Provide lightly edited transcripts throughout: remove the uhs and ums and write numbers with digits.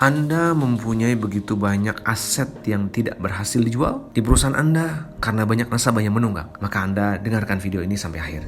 Anda mempunyai begitu banyak aset yang tidak berhasil dijual di perusahaan Anda karena banyak nasabah yang menunggak. Maka Anda dengarkan video ini sampai akhir.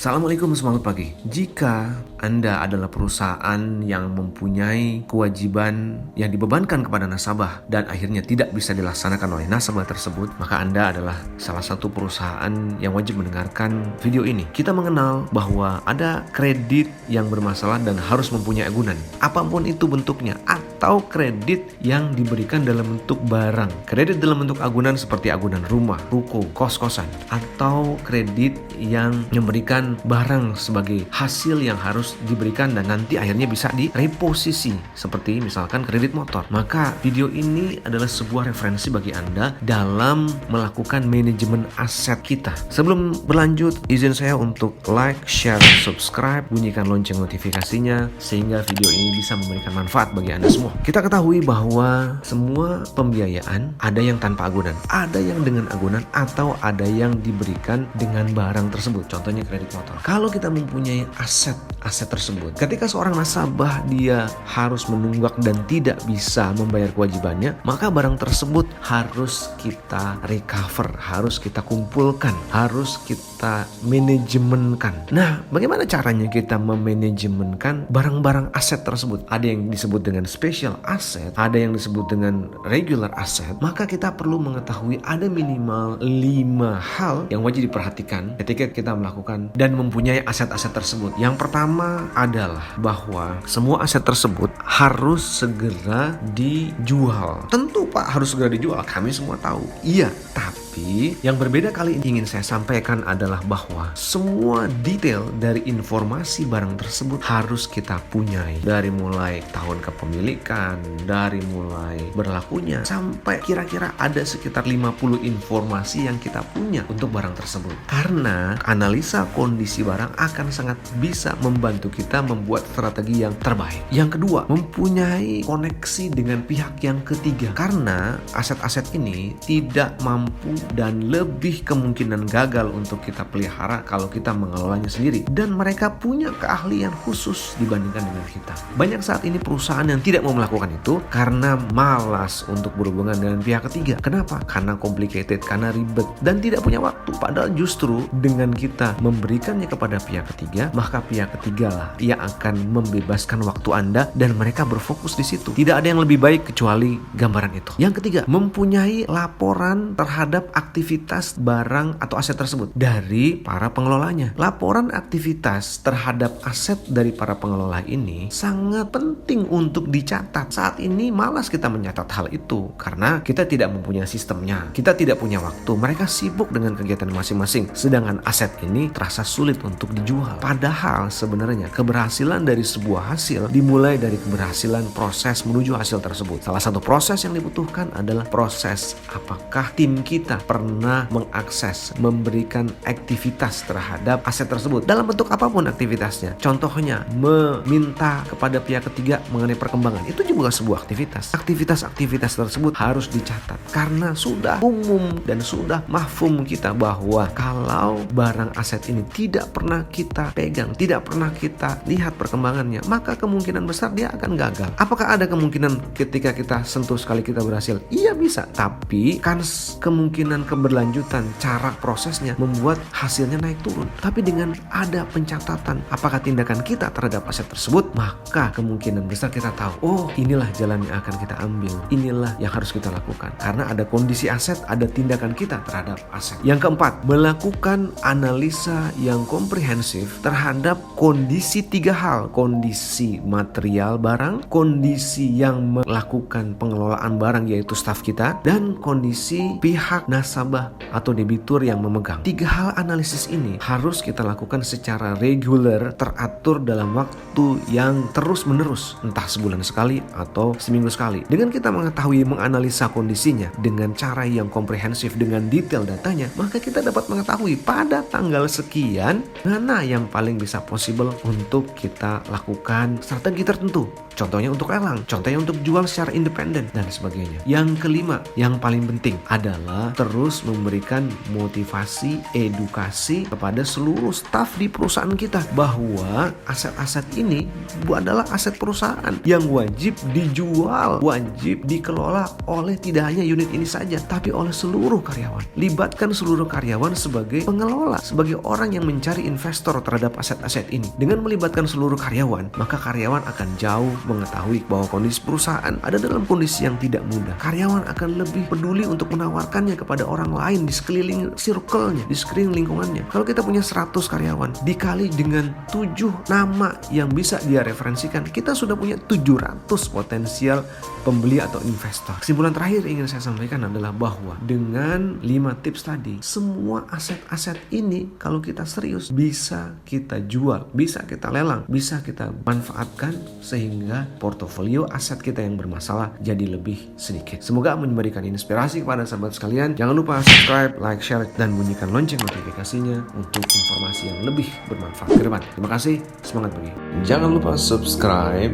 Assalamualaikum, semangat pagi. Jika Anda adalah perusahaan yang mempunyai kewajiban yang dibebankan kepada nasabah dan akhirnya tidak bisa dilaksanakan oleh nasabah tersebut, maka Anda adalah salah satu perusahaan yang wajib mendengarkan video ini. Kita mengenal bahwa ada kredit yang bermasalah dan harus mempunyai agunan, apapun itu bentuknya, atau kredit yang diberikan dalam bentuk barang. Kredit dalam bentuk agunan seperti agunan rumah, ruko, kos-kosan, atau kredit yang memberikan barang sebagai hasil yang harus diberikan dan nanti akhirnya bisa direposisi seperti misalkan kredit motor. Maka video ini adalah sebuah referensi bagi Anda dalam melakukan manajemen aset kita. Sebelum berlanjut, izin saya untuk like, share, subscribe, bunyikan lonceng notifikasinya sehingga video ini bisa memberikan manfaat bagi Anda semua. Kita ketahui bahwa semua pembiayaan ada yang tanpa agunan, ada yang dengan agunan, atau ada yang diberikan dengan barang tersebut. Contohnya kredit motor. Kalau kita mempunyai aset tersebut, ketika seorang nasabah dia harus menunggak dan tidak bisa membayar kewajibannya, maka barang tersebut harus kita recover, harus kita kumpulkan, harus kita manajemenkan. Nah, bagaimana caranya kita memanajemenkan barang-barang aset tersebut? Ada yang disebut dengan special asset, ada yang disebut dengan regular asset. Maka kita perlu mengetahui ada minimal 5 hal yang wajib diperhatikan ketika kita melakukan dan mempunyai aset-aset tersebut. Yang pertama adalah bahwa semua aset tersebut harus segera dijual. Tentu Pak, harus segera dijual, kami semua tahu. Iya, tapi yang berbeda kali ini ingin saya sampaikan adalah bahwa semua detail dari informasi barang tersebut harus kita punyai. Dari mulai tahun kepemilikan, dari mulai berlakunya, sampai kira-kira ada sekitar 50 informasi yang kita punya untuk barang tersebut. Karena analisa kondisi barang akan sangat bisa membantu kita membuat strategi yang terbaik. Yang kedua, mempunyai koneksi dengan pihak yang ketiga. Karena aset-aset ini tidak mampu dan lebih kemungkinan gagal untuk kita pelihara kalau kita mengelolanya sendiri. Dan mereka punya keahlian khusus dibandingkan dengan kita. Banyak saat ini perusahaan yang tidak mau melakukan itu karena malas untuk berhubungan dengan pihak ketiga. Kenapa? Karena complicated, karena ribet, dan tidak punya waktu. Padahal justru dengan kita memberikannya kepada pihak ketiga, maka pihak ketiga lah yang akan membebaskan waktu Anda dan mereka berfokus di situ. Tidak ada yang lebih baik kecuali gambaran itu. Yang ketiga, mempunyai laporan terhadap aktivitas barang atau aset tersebut dari para pengelolanya. Laporan aktivitas terhadap aset dari para pengelola ini sangat penting untuk dicatat. Saat ini malas kita mencatat hal itu karena kita tidak mempunyai sistemnya. Kita tidak punya waktu. Mereka sibuk dengan kegiatan masing-masing. Sedangkan aset ini terasa sulit untuk dijual. Padahal sebenarnya keberhasilan dari sebuah hasil dimulai dari keberhasilan proses menuju hasil tersebut. Salah satu proses yang dibutuhkan adalah proses apakah tim kita pernah mengakses, memberikan aktivitas terhadap aset tersebut dalam bentuk apapun aktivitasnya. Contohnya meminta kepada pihak ketiga mengenai perkembangan. Itu juga sebuah aktivitas. Aktivitas tersebut harus dicatat karena sudah umum dan sudah mafhum kita bahwa kalau barang aset ini tidak pernah kita pegang, tidak pernah kita lihat perkembangannya, maka kemungkinan besar dia akan gagal. Apakah ada kemungkinan ketika kita sentuh sekali kita berhasil? Iya, bisa, tapi kan kemungkinan keberlanjutan cara prosesnya membuat hasilnya naik turun. Tapi dengan ada pencatatan apakah tindakan kita terhadap aset tersebut, maka kemungkinan besar kita tahu, oh inilah jalan yang akan kita ambil, inilah yang harus kita lakukan. Karena ada kondisi aset, ada tindakan kita terhadap aset. Yang keempat, melakukan analisa yang komprehensif terhadap kondisi 3 hal. Kondisi material barang, kondisi yang melakukan pengelolaan barang yaitu staf kita, dan kondisi pihak nasabah atau debitur yang memegang. 3 hal analisis ini harus kita lakukan secara reguler, teratur dalam waktu yang terus menerus, entah sebulan sekali atau seminggu sekali. Dengan kita mengetahui, menganalisa kondisinya dengan cara yang komprehensif dengan detail datanya, maka kita dapat mengetahui pada tanggal sekian mana yang paling bisa possible untuk kita lakukan strategi tertentu. contohnya untuk lelang, contohnya untuk jual secara independen, dan sebagainya. Yang kelima, yang paling penting adalah terus memberikan motivasi, edukasi kepada seluruh staf di perusahaan kita bahwa aset-aset ini adalah aset perusahaan yang wajib dijual, wajib dikelola oleh tidak hanya unit ini saja, tapi oleh seluruh karyawan. Libatkan seluruh karyawan sebagai pengelola, sebagai orang yang mencari investor terhadap aset-aset ini. Dengan melibatkan seluruh karyawan, maka karyawan akan jauh mengetahui bahwa kondisi perusahaan ada dalam kondisi yang tidak mudah. Karyawan akan lebih peduli untuk menawarkannya kepada orang lain di sekeliling circle-nya, di sekeliling lingkungannya. Kalau kita punya 100 karyawan dikali dengan 7 nama yang bisa dia referensikan, kita sudah punya 700 potensial pembeli atau investor. Kesimpulan terakhir ingin saya sampaikan adalah bahwa dengan 5 tips tadi, semua aset-aset ini kalau kita serius bisa kita jual, bisa kita lelang, bisa kita manfaatkan sehingga portofolio aset kita yang bermasalah jadi lebih sedikit. Semoga memberikan inspirasi kepada sahabat sekalian. Jangan lupa subscribe, like, share, dan bunyikan lonceng notifikasinya untuk informasi yang lebih bermanfaat ke depan. Terima kasih, semangat pagi. Jangan lupa subscribe,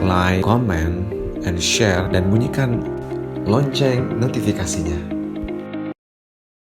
like, comment, and share, dan bunyikan lonceng notifikasinya.